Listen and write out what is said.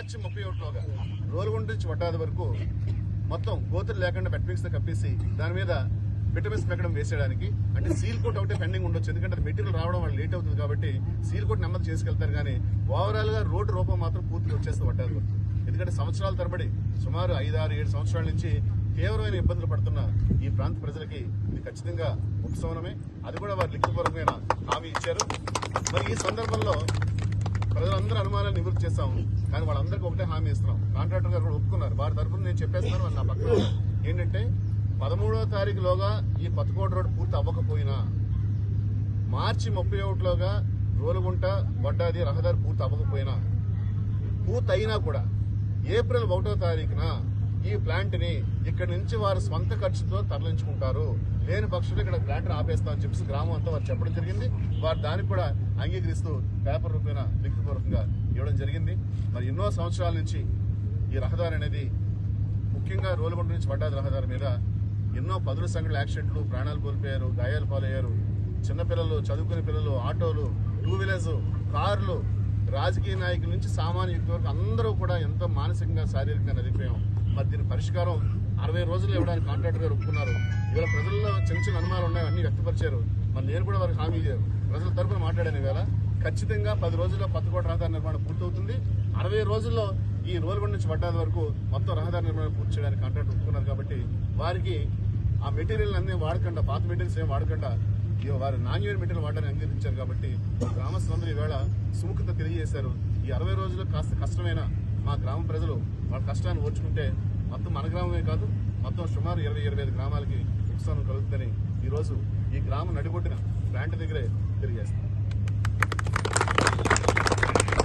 మార్చి 31లోగా రోలుగుంట నుంచి వడ్డాది వరకు మొత్తం గోతులు లేకుండా బెట్మిక్స్ తో కప్పేసి దాని మీద విటమిన్స్ మెక్కడం వేసేయడానికి, అంటే సీల్ కోట్ ఒకటే పెండింగ్ ఉండొచ్చు, ఎందుకంటే అది మెటీరియల్ రావడం వాళ్ళు లేట్ అవుతుంది కాబట్టి సీల్ కోట్ నెమ్మది చేసుకెళ్తారు. కానీ ఓవరాల్ గా రోడ్డు రూపం మాత్రం పూర్తిగా వచ్చేస్తుంది వడ్డాది వరకు. ఎందుకంటే సంవత్సరాల తరబడి సుమారు 5, 6, 7 సంవత్సరాల నుంచి తీవ్రమైన ఇబ్బందులు పడుతున్న ఈ ప్రాంత ప్రజలకి ఇది ఖచ్చితంగా ఉపశమనమే. అది కూడా వారు లిఖితపూర్వకమైన హామీ ఇచ్చారు. మరి ఈ సందర్భంలో ప్రజలందరూ అనుమానాలు నివృత్తి చేస్తాం, కానీ వాళ్ళందరికీ ఒకటే హామీ ఇస్తున్నాం. కాంట్రాక్టర్ గారు కూడా ఒప్పుకున్నారు. వారి తరఫున నేను చెప్పేస్తున్నాను వాళ్ళు నా పక్కన ఏంటంటే 13వ తారీఖులోగా ఈ కొత్తకోట రోడ్డు పూర్తి అవ్వకపోయినా, మార్చి 31లోగా రోలుగుంట వడ్డాది రహదారి పూర్తి అవ్వకపోయినా, పూర్తి అయినా కూడా ఏప్రిల్ 1వ తారీఖున ఈ ప్లాంట్ ని ఇక్కడి నుంచి వారు స్వంత ఖర్చుతో తరలించుకుంటారు. లేని పక్షంలో ఇక్కడ ప్లాంట్ ని ఆపేస్తామని చెప్పి గ్రామం అంతా వారు చెప్పడం జరిగింది. వారు దానికి కూడా అంగీకరిస్తూ పేపర్ రూపేణ లిఖితపూర్వకంగా ఇవ్వడం జరిగింది. మరి ఎన్నో సంవత్సరాల నుంచి ఈ రహదారి అనేది, ముఖ్యంగా రోలుగుంట నుంచి వడ్డాది రహదారి మీద ఎన్నో పదుల సంఖ్యల యాక్సిడెంట్లు, ప్రాణాలు కోల్పోయారు, గాయాలు పాలయ్యారు. చిన్నపిల్లలు, చదువుకునే పిల్లలు, ఆటోలు, 2 వీలర్స్, కార్లు, రాజకీయ నాయకుల నుంచి సామాన్య వ్యక్తి వరకు అందరూ కూడా ఎంతో మానసికంగా, శారీరకంగా నలిగిపోయాం. మరి దీని పరిష్కారం 60 రోజులు ఇవ్వడానికి కాంట్రాక్టర్ గారు ఒప్పుకున్నారు. ఇవాళ ప్రజల్లో చిన్న చిన్న అనుమానాలు ఉన్నాయి, అన్ని వ్యక్తపరిచారు. మరి నేను కూడా వారికి హామీ ఇచ్చారు. ప్రజల తరఫున మాట్లాడాను. ఈవేళ ఖచ్చితంగా 10 రోజుల్లో కొత్తకోట రహదారి నిర్మాణం పూర్తవుతుంది. 60 రోజుల్లో ఈ రోలుగుంట నుంచి వడ్డాది వరకు మొత్తం రహదారి నిర్మాణం పూర్తి చేయడానికి కాంట్రాక్టర్ ఒప్పుకున్నారు. కాబట్టి వారికి ఆ మెటీరియల్ అన్ని వాడకుండా, పాత మెటీరియల్స్ ఏం వాడకుండా వారు నాణ్యమైన మెటీరియల్ వాడడానికి అంగీకరించారు. కాబట్టి గ్రామస్తులందరూ ఈవేళ సుముఖత తెలియజేశారు. ఈ 60 రోజులు కాస్త కష్టమైన మా గ్రామ ప్రజలు వాళ్ళ కష్టాన్ని ఓర్చుకుంటే మొత్తం మన గ్రామమే కాదు, మొత్తం సుమారు 20-25 గ్రామాలకి ఉపశమనం కలుగుతుందని ఈరోజు ఈ గ్రామం నడిబొట్టిన ప్లాంట్ దగ్గరే తెలియజేస్తారు.